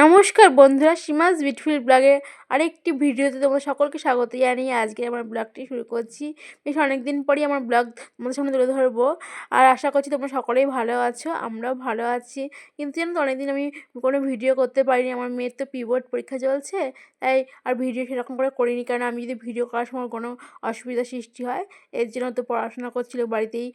নমস্কার বন্ধুরা, সীমাস বিউটিফুল ব্লগে আরেকটি ভিডিওতে তোমাদের সকলকে স্বাগত জানিয়ে আজকে আমার ব্লগটি শুরু করছি। বেশ অনেকদিন পরই আমার ব্লগ তোমাদের সামনে তুলে ধরবো। আর আশা করছি তোমরা সকলেই ভালো আছো, আমরাও ভালো আছি। কিন্তু জানো তো, অনেকদিন আমি কোনো ভিডিও করতে পারিনি। আমার মেয়ের তো পিবোর্ড পরীক্ষা চলছে, তাই আর ভিডিও সেরকম করে করিনি। কারণ আমি যদি ভিডিও করার সময় কোনো অসুবিধা সৃষ্টি হয়, এর জন্য তো পড়াশোনা করছিল বাড়িতেই।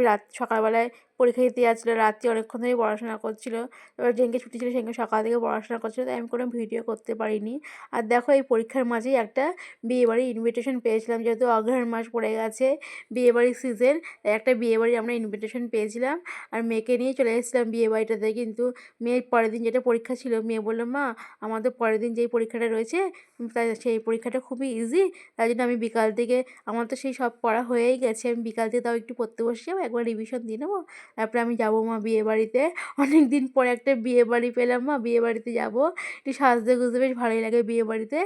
রাত সকালবেলায় পরীক্ষা দিতে যাচ্ছিলো, রাত্রি অনেকক্ষণ ধরেই পড়াশোনা করছিলো। এবার যেদিনকে ছুটি ছিল সেদিনকে সকাল থেকে পড়াশোনা করছিলো, তাই আমি কোনো ভিডিও করতে পারিনি। আর দেখো, এই পরীক্ষার মাঝেই একটা বিয়েবাড়ির ইনভিটেশন পেয়েছিলাম। যেহেতু অগ্রহায়ণ মাস পড়ে গেছে, বিয়েবাড়ির সিজন, একটা বিয়েবাড়ির আমরা ইনভিটেশন পেয়েছিলাম। আর মেয়েকে নিয়ে চলে এসেছিলাম বিয়েবাড়িটাতে। কিন্তু মেয়ের পরের দিন যেটা পরীক্ষা ছিল, মেয়ে বললো, মা আমাদের পরের দিন যেই পরীক্ষাটা রয়েছে, তাই সেই পরীক্ষাটা খুবই ইজি, তাই জন্য আমি বিকাল থেকে, আমার তো সেই সব পড়া হয়েই গেছে, আমি বিকাল থেকে তাও একটু পড়তে বসে যাবো, একবার রিভিশন দিয়ে নেবো, তারপরে আমি যাবো মা বিয়েবাড়িতে। অনেক দিন পরে একটা বিয়েবাড়ি পেলাম মা, বিয়েবাড়িতে যাবো, একটু সাজতে গুজতে বেশ ভালোই লাগে বিয়েবাড়িতে।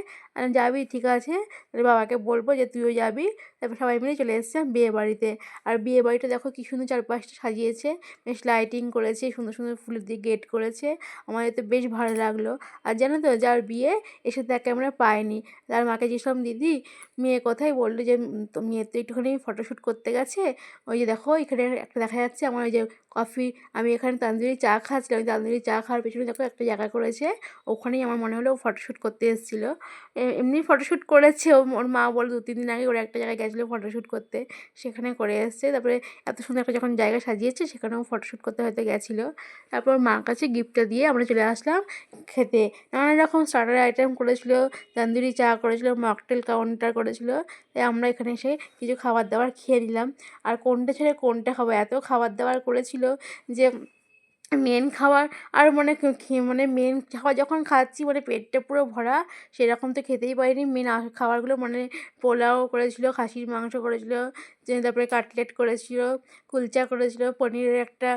যাবি? ঠিক আছে, তাহলে বাবাকে বলবো যে তুইও যাবি। তারপর সবাই মিলে চলে এসেছিলাম বিয়েবাড়িতে। আর বিয়েবাড়িটা দেখো কি সুন্দর চারপাশটা সাজিয়েছে, বেশ লাইটিং করেছে, সুন্দর সুন্দর ফুলের দিয়ে গেট করেছে, আমাদের তো বেশ ভালো লাগলো। আর জানো তো, যার বিয়ে এসে তাকে আমরা পাইনি। তার মাকে জিজ্ঞেসলাম, দিদি মেয়ে কোথায়? বললো যে তো মেয়ে তো একটুখানি ফটোশ্যুট করতে গেছে, ওই যে দেখো এখানে একটা দেখা যাচ্ছে আমার, ওই যে কফি, আমি এখানে তান্দুরি চা খাচ্ছিলাম, ওই তান্দুরি চা খাওয়ার পেছনে দেখো একটা জায়গা করেছে, ওখানেই আমার মনে হলো ও ফটোশ্যুট করতে এসেছিলো। এমনি ফটোশ্যুট করেছে, ওর মা বলে 2-3 দিন আগে ওরা একটা জায়গায় গেছিলো ফটোশ্যুট করতে, সেখানে করে এসছে। তারপরে এত সুন্দর একটা যখন জায়গা সাজিয়েছে, সেখানেও ফটোশ্যুট করতে হয়তো গেছিলো। তারপর ওর মার কাছে গিফটটা দিয়ে আমরা চলে আসলাম খেতে। নানান রকম স্টার্টার আইটেম করেছিল, তান্দুরি চা করেছিল, মকটেল কাউন্টার করেছিল। তাই আমরা এখানে এসে কিছু খাবার দাবার খেয়ে নিলাম। আর কোনটা ছেড়ে কোনটা খাবো, এত খাবার দাবার করেছিল যে মেন খাবার, আর মানে মানে মেন খাবার যখন খাচ্ছি মানে পেটটা পুরো ভরা, সেরকম তো খেতেই পারিনি। মেন খাবারগুলো মানে পোলাও করেছিল, খাসির মাংস করেছিল, তারপরে কাটলেট করেছিল, কুলচা করেছিল, পনিরের একটা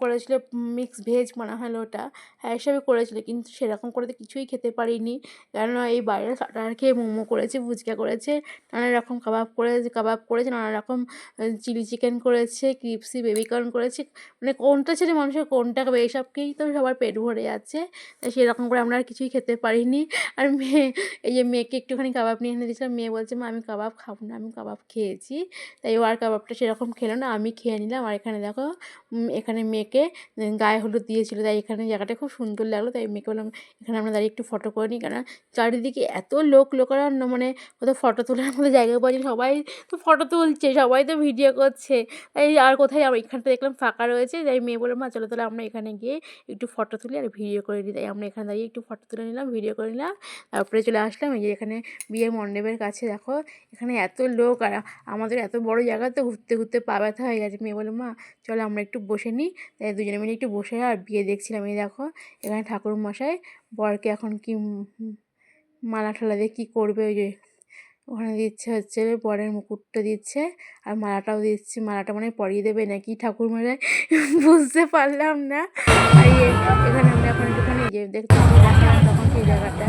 করেছিল, মিক্স ভেজ মনে হলো ওটা, হ্যাঁ এসবই করেছিল। কিন্তু সেরকম করে তো কিছুই খেতে পারিনি, কেননা এই বাইরে স্টার্টার খেয়ে মোমো করেছে, ফুচকা করেছে, নানা রকম কাবাব করেছে, নানা রকম চিলি চিকেন করেছে, ক্রিপসি বেবিকর্ন করেছে, মানে কোনটা ছেড়ে মানুষের কোনটা খাবে, এইসবকেই তো সবার পেট ভরে যাচ্ছে। তাই সেরকম করে আমরা আর কিছুই খেতে পারিনি। আর এই যে মেয়েকে একটুখানি কাবাব নিয়ে এনে দিয়েছিলাম, মেয়ে বলছে, মা আমি কাবাব খাবো না, আমি কাবাব খেয়েছি। তাই ও আর কাবাবটা সেরকম খেলো না, আমি খেয়ে নিলাম। আর এখানে দেখো, এখানে মেয়েকে গায়ে হলুদ দিয়েছিলো, তাই এখানে জায়গাটা খুব সুন্দর লাগলো। তাই মেয়েকে বললাম এখানে আমরা দাঁড়িয়ে একটু ফটো করে নিই, কেন চারিদিকে এত লোকারণ্য, মানে কোথাও ফটো তোলার মতো জায়গা পাচ্ছি, সবাই তো ফটো তুলছে, সবাই তো ভিডিও করছে। এই আর কোথায়, আমরা এখানটা দেখলাম ফাঁকা রয়েছে, তাই মেয়ে বললো, মা চলো তাহলে আমরা এখানে গিয়ে একটু ফটো তুলি আর ভিডিও করে নিই। তাই আমরা এখানে দাঁড়িয়ে একটু ফটো তুলে নিলাম, ভিডিও করে নিলাম, তারপরে চলে আসলাম এই যে এখানে বিয়ের মণ্ডপের কাছে। দেখো এখানে এত লোক, আর আমাদের এত বড় জায়গা তো ঘুরতে ঘুরতে পা ব্যথা হয়ে গেছে। মেয়ে বললো, মা চলো আমরা একটু বসে নিই। তাই দুজনে মিলে একটু বসে আর বিয়ে দেখছিলাম। এই দেখো এখানে ঠাকুরমশাই বরকে এখন কি মালা ঠালা দিয়ে কী করবে, ওই যে ওখানে দিচ্ছে হচ্ছে বরের মুকুটটা দিচ্ছে, আর মালাটাও দিচ্ছে, মালাটা মানে পরিয়ে দেবে নাকি ঠাকুরমশাই, বুঝতে পারলাম না। আর এখানে আমরা এখন একটুখানি যে দেখতে তখন সেই জায়গাটা,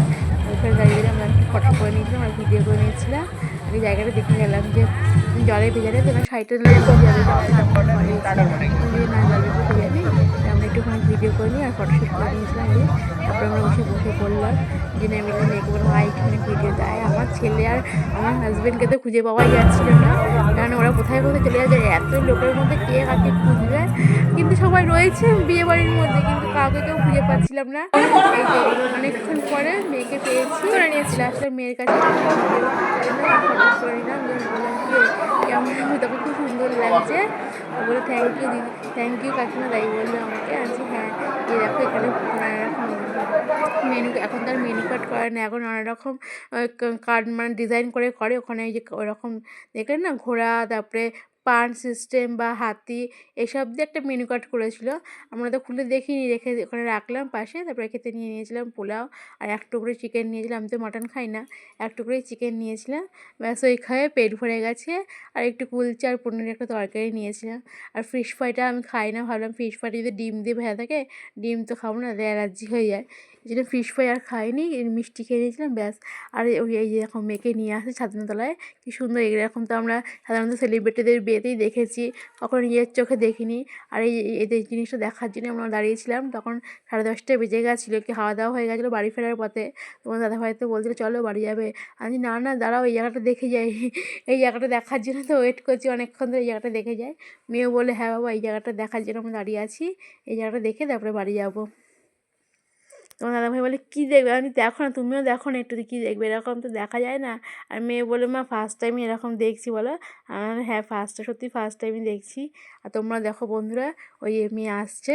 ওইখানে দাঁড়িয়ে আমরা একটু ফটো করে নিয়েছিলাম আর ভিডিও করে নিয়েছিলাম। আর এই জায়গাটা দেখে গেলাম যে জলে ভেজালে তো না, শাড়িটা যাবে না, জলে একটু ভেজালি, আমরা একটুখানি ভিডিও করে নিই আর ফটোশ্যুট করে নিয়েছিলাম। তারপরে আমরা বসে পড়লাম, জেনে মিলে মেয়েকে বললাম একটুখানি ভিডিও দেয়। আমার ছেলে আর আমার হাজব্যান্ডকে তো খুঁজে পাওয়াই যাচ্ছিল না, কারণ ওরা কোথায় কোথায় চলে যাচ্ছে, এত লোকের মধ্যে কে কাকে খুঁজবে। কিন্তু সবাই রয়েছে বিয়ে বাড়ির মধ্যে, কিন্তু কাউকে কেউ খুঁজে পাচ্ছিলাম না। এই যে অনেকক্ষণ পরে মেয়েকে পেয়েছি, আসলে মেয়ের কাছে ফটো করে নিলাম, বললাম কি কেমন, তখন খুব সুন্দর লাগছে। বলে থ্যাংক ইউ দিদি, থ্যাংক ইউ কাকিমা, তাই বললো আমাকে। আছি হ্যাঁ, এই দেখো এখানে নানা রকম মেনু, এখন তার মেনু কার্ড করে না, এখন নানা রকম কার্ড মানে ডিজাইন করে ওখানে। এই যে ওরকম দেখলেন না, ঘোড়া, তারপরে পান সিস্টেম বা হাতি, এসব দিয়ে একটা মেনু কার্ড করেছিল। আমরা তো খুলে দেখিনি, রেখে ওখানে রাখলাম পাশে। তারপরে খেতে নিয়েছিলাম পোলাও, আর এক টুকরো চিকেন নিয়েছিলাম, আমি তো মাটন খাই না, এক টুকরোই চিকেন নিয়েছিলাম। ব্যাস ওই খায়ে পেট ভরে গেছে। আর একটু কুলচা আর পনিরের একটা তরকারি নিয়েছিলাম। আর ফিশ ফ্রাইটা আমি খাই না, ভাবলাম ফিশ ফ্রাইটা যদি ডিম দিয়ে ভেজা থাকে, ডিম তো খাবো না, অ্যালার্জি হয়ে যায়। এই জন্য ফিশ ফ্রাই আর খাইনি, মিষ্টি খেয়ে নিয়েছিলাম ব্যাস। আর ওই এই যে এখন মেয়েকে নিয়ে আসে ছাদনাতলায়, কী সুন্দর এরকম তো আমরা সাধারণত সেলিব্রিটিদের বিয়েতেই দেখেছি, কখনো নিজের চোখে দেখিনি। আর এদের জিনিসটা দেখার জন্য আমরা দাঁড়িয়েছিলাম। তখন 10:30 বেজে গেছিলো, কি খাওয়া দাওয়া হয়ে গেছিলো বাড়ি ফেরার পথে। তোমার দাদাভাই তো বলছিল চলো বাড়ি যাবে, আমি না না দাঁড়াও এই জায়গাটা দেখে যাই। এই জায়গাটা দেখার জন্য তো ওয়েট করছি অনেকক্ষণ ধরে, এই জায়গাটা দেখে যাই। মেয়েও বলে হ্যাঁ বাবা এই জায়গাটা দেখার জন্য আমরা দাঁড়িয়ে আছি, এই জায়গাটা দেখে তারপরে বাড়ি যাবো। তোমার দাদাভাই বলে কী দেখবে, আমি দেখো না তুমিও দেখো না একটু, কী দেখবে, এরকম তো দেখা যায় না। আর মেয়ে বলে মা ফার্স্ট টাইম এরকম দেখছি বলো। আমার হ্যাঁ সত্যি ফার্স্ট টাইমই দেখছি। আর তোমরা দেখো বন্ধুরা, ওই মেয়ে আসছে,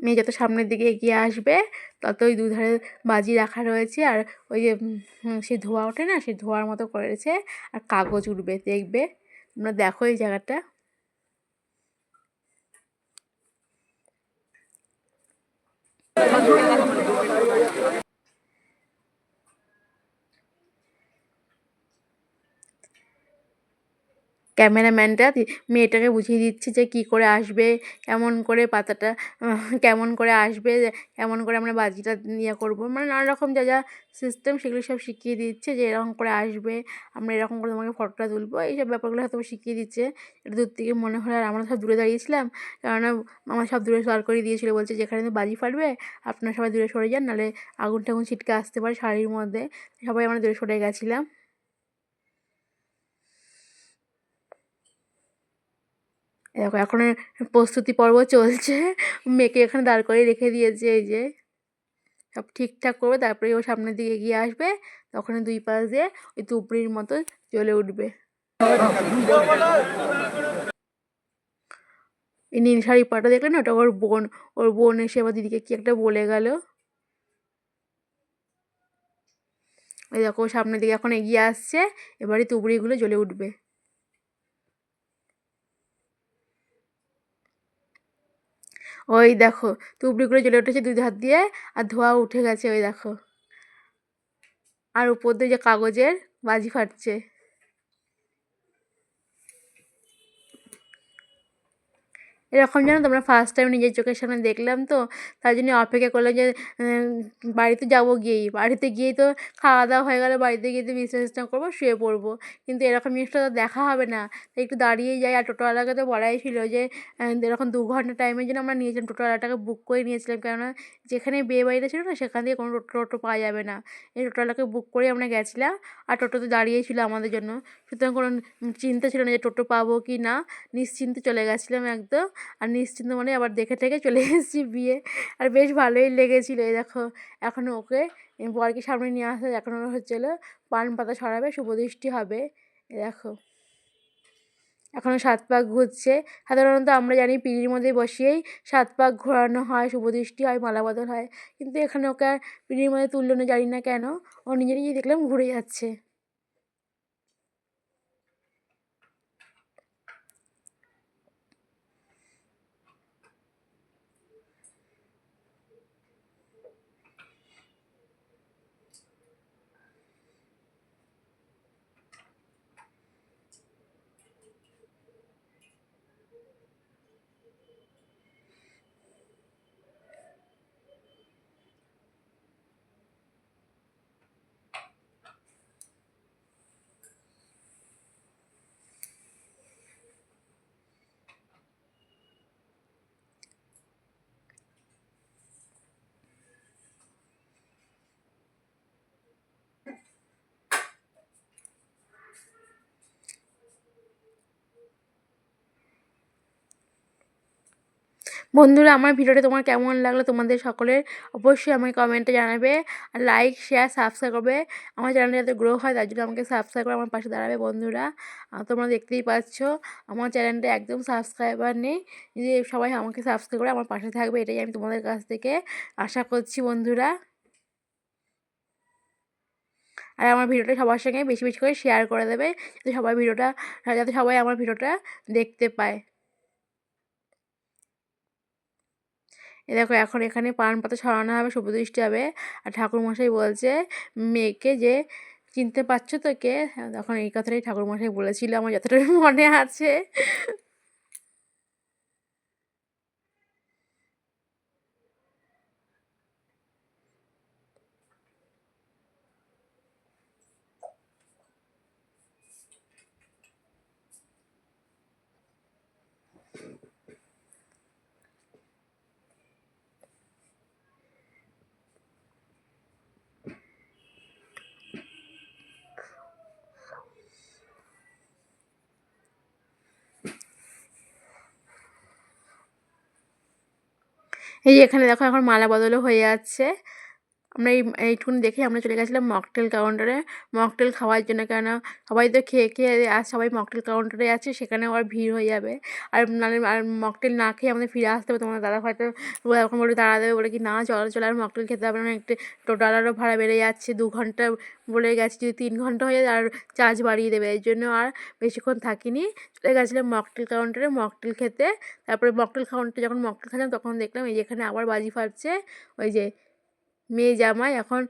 মেয়ে যত সামনের দিকে এগিয়ে আসবে তত ওই দুধারে বাজি রাখা রয়েছে। আর ওই যে সেই ধোঁয়া ওঠে না, সেই ধোঁয়ার মতো করেছে, আর কাগজ উঠবে দেখবে। তোমরা দেখো এই জায়গাটা। ক্যামেরাম্যানটা মেয়েটাকে বুঝিয়ে দিচ্ছে যে কী করে আসবে, কেমন করে পাতাটা কেমন করে আসবে, কেমন করে আমরা বাজিটা ইয়ে করবো, মানে নানা রকম যা যা সিস্টেম সেগুলো সব শিখিয়ে দিচ্ছে, যে এরকম করে আসবে, আমরা এরকম করে তোমাকে ফটোটা তুলবো, এইসব ব্যাপারগুলো হয়তো শিখিয়ে দিচ্ছে। এটা দূর থেকে মনে হলো, আর আমরা সব দূরে দাঁড়িয়েছিলাম, কেননা আমার সব দূরে দাঁড় করিয়ে দিয়েছিলো, বলছে যেখানে বাজি ফাটবে আপনারা সবাই দূরে সরে যান, নাহলে আগুন টাগুন ছিটকে আসতে পারে শাড়ির মধ্যে। সবাই আমরা দূরে সরে গেছিলাম। দেখো এখন প্রস্তুতি পর্ব চলছে, মেয়েকে এখানে দাঁড় করিয়ে রেখে দিয়েছে, এই যে সব ঠিকঠাক করবে, তারপরে ও সামনের দিকে এগিয়ে আসবে, তখন দুই পাশ দিয়ে ওই তুবড়ির মতো জ্বলে উঠবে। এই নীল শাড়ি পরাটা দেখলে না, ওটা ওর বোন এসে আবার দিদিকে কি একটা বলে গেল। ওই দেখো সামনের দিকে এখন এগিয়ে আসছে, এবারে তুবড়িগুলো জ্বলে উঠবে। ওই দেখো তুবড়িগুলো জ্বলে উঠেছে দুই হাত দিয়ে, আর ধোঁয়া উঠে গেছে ওই দেখো, আর উপর দিয়ে যে কাগজের বাজি ফাটছে। এরকম যেন তোমরা ফার্স্ট টাইম নিজের চোখের সামনে দেখলাম, তো তাই জন্য অপেক্ষা করলাম যে বাড়িতে যাবো গিয়েই, বাড়িতে গিয়েই তো খাওয়া দাওয়া হয়ে গেলে বাড়িতে গিয়ে তো বিশ্রাম করবো, শুয়ে পড়বো, কিন্তু এরকম জিনিসটা তো দেখা হবে না, তাই একটু দাঁড়িয়েই যাই। আর টোটোওয়ালাকে তো বলাই ছিল যে এরকম 2 ঘন্টা টাইমের জন্য আমরা নিয়েছিলাম, টোটোওয়ালাটাকে বুক করে নিয়েছিলাম, কেননা যেখানে বিয়ে বাড়িটা ছিল না সেখান থেকে কোনো টোটো পাওয়া যাবে না, এই টোটোওয়ালাকে বুক করে আমরা গেছিলাম। আর টোটোতে দাঁড়িয়েই ছিল আমাদের জন্য, সুতরাং কোনো চিন্তা ছিল না যে টোটো পাবো কি না, নিশ্চিন্তে চলে গেছিলাম একদম। আর নিশ্চিন্ত মনে আবার দেখে টেখে চলে এসেছি বিয়ে, আর বেশ ভালোই লেগেছিলো। এই দেখো এখন ওকে বরকে সামনে নিয়ে আসা, এখন হচ্ছিলো পান পাতা ছড়াবে, শুভদৃষ্টি হবে। এই দেখো এখনও 7 পাক ঘুরছে। সাধারণত আমরা জানি পিঁড়ির মধ্যে বসিয়েই 7 পাক ঘোরানো হয়, শুভদৃষ্টি হয়, মালা বদল হয়, কিন্তু এখানে ওকে আর পিঁড়ির মধ্যে তুললো না, জানি না কেন, ও নিজেরই দেখলাম ঘুরে যাচ্ছে। বন্ধুরা আমার ভিডিওটা তোমার কেমন লাগলো তোমাদের সকলের অবশ্যই আমাকে কমেন্টে জানাবে, আর লাইক শেয়ার সাবস্ক্রাইব করবে, আমার চ্যানেলটা যাতে গ্রো হয় তার জন্য আমাকে সাবস্ক্রাইব করে আমার পাশে দাঁড়াবে বন্ধুরা। তোমরা দেখতেই পাচ্ছ আমার চ্যানেলটা একদম সাবস্ক্রাইবার নেই, যে সবাই আমাকে সাবস্ক্রাইব করে আমার পাশে থাকবে, এটাই আমি তোমাদের কাছ থেকে আশা করছি বন্ধুরা। আর আমার ভিডিওটা সবার সঙ্গে বেশি বেশি করে শেয়ার করে দেবে, যাতে সবাই আমার ভিডিওটা দেখতে পায়। এ দেখো এখন এখানে পান পাতা ছড়ানো হবে, শুভদৃষ্টি হবে, আর ঠাকুরমশাই বলছে মেয়েকে যে চিনতে পারছো তো কে, তখন এই কথাটাই ঠাকুরমশাই বলেছিল, আমার যতটা মনে আছে। এই যে এখানে দেখো এখন মালা বদলও হয়ে যাচ্ছে। আমরা এইটুকুনি দেখে আমরা চলে গেছিলাম মকটেল কাউন্টারে মকটেল খাওয়ার জন্য, কেননা সবাই তো খেয়ে আর সবাই মকটেল কাউন্টারে আছে, সেখানে আবার ভিড় হয়ে যাবে। আর নাহলে আর মকটেল না খেয়ে আমাদের ফিরে আসতে হবে। তোমার দাদা হয়তো এখন বলে তাড়া দেবে, বলে কি না চলো চলো আর মকটেল খেতে হবে না, একটু টোটালেরও ভাড়া বেড়ে যাচ্ছে, 2 ঘন্টা বলে গেছে, যদি 3 ঘন্টা হয়ে যায় আর চার্জ বাড়িয়ে দেবে। এই জন্য আর বেশিক্ষণ থাকিনি, চলে গেছিলাম মকটেল কাউন্টারে মকটেল খেতে। তারপরে মকটেল কাউন্টারে যখন মকটেল খেলাম তখন দেখলাম এই যে এখানে আবার বাজি ফাটছে। ওই যে মেয়ে জামাই এখন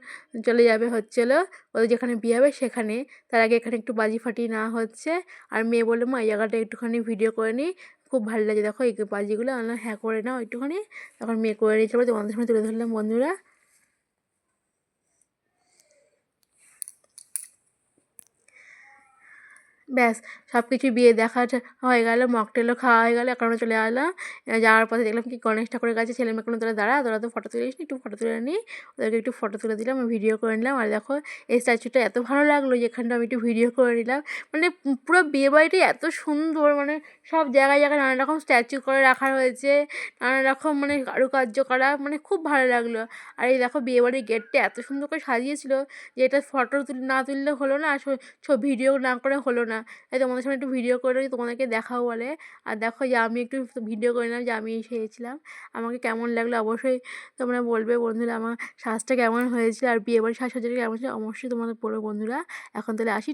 চলে যাবে হচ্ছিলো ওদের যেখানে বিয়ে হবে সেখানে, তার আগে এখানে একটু বাজি ফাটিয়ে নেওয়া হচ্ছে। আর মেয়ে বললো মা এই জায়গাটা একটুখানি ভিডিও করে নিই, খুব ভালো লাগে দেখো এই বাজিগুলো। আমরা হ্যাঁ করে নাও একটুখানি। তখন মেয়ে করে নিয়েছিল, তোমাদের সামনে তুলে ধরলাম বন্ধুরা। ব্যাস সব কিছু বিয়ে দেখা হয়ে গেল, মকটেলও খাওয়া হয়ে গেল, এখন আমরা চলে আসলাম। যাওয়ার পথে দেখলাম কি গণেশ ঠাকুরের কাছে ছেলে মেয়েগুলো তোরা দাঁড়া, তোরা তো ফটো তুলিস নি, একটু ফটো তুলে নিই। ওদেরকে একটু ফটো তুলে দিলাম, ভিডিও করে নিলাম। আর দেখো এই স্ট্যাচুটা এত ভালো লাগলো যে এখানটা আমি একটু ভিডিও করে নিলাম। মানে পুরো বিয়ে বাড়িটাই এত সুন্দর, মানে সব জায়গায় জায়গায় নানা রকম স্ট্যাচু করে রাখা হয়েছে, নানা রকম মানে কারুকার্য করা, মানে খুব ভালো লাগলো। আর এই দেখো বিয়ে বাড়ির গেটটা এত সুন্দর করে সাজিয়েছিল যে এটা ফটো না তুললে হলো না, আর ভিডিও না করে হলো না। তাই তোমাদের সামনে একটু ভিডিও করে তোমাদেরকে দেখাও বলে। আর দেখো যে আমি একটু ভিডিও করে নিলাম যে আমি সেরেছিলাম। আমাকে কেমন লাগলো অবশ্যই তোমরা বলবে বন্ধুরা, আমার সাজটা কেমন হয়েছিল আর বিয়েবাড়ির সাজসজ্জাটা কেমন ছিল অবশ্যই তোমাদের বলবে বন্ধুরা। এখন তাহলে আসি।